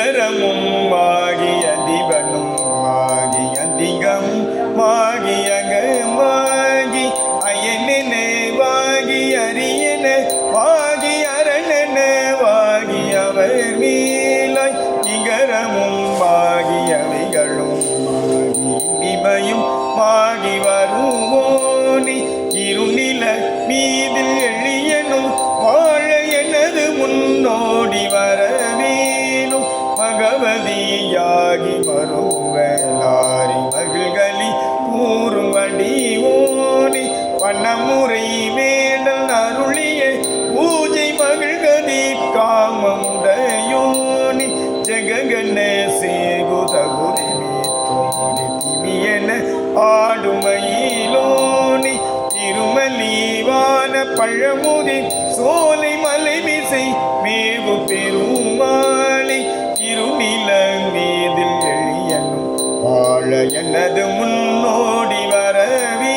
இகரமும் ஆகிய திவனும் ஆகிய திகம் மாகி அயனென வாகி அரியன வாகி அரணன வாகி அவர் மீளாய் இகரமும் ஆகியவைகளும் ஆகி இமையும் மாகி வருவோனி இருநில மீதில் எழியனும் வாழ எனது முன்னோடி வரவேனும் பகவதியாகி வருவலாரி மகிழ்களி கூறும் வடிவோனி பணமுறை வேடல் அருளிய பூஜை மகிழ்கதி காமமுடையோனி ஜெககன சேகுதகுரி மீத்தோனி திமியன ஆடுமயிலோனி திருமலிவான பழமுதி சோலை மலை மிசை மேவு பெருமாளை இருநில மீதில் எழியனும் வாழ எனது முன்னோடி வரவே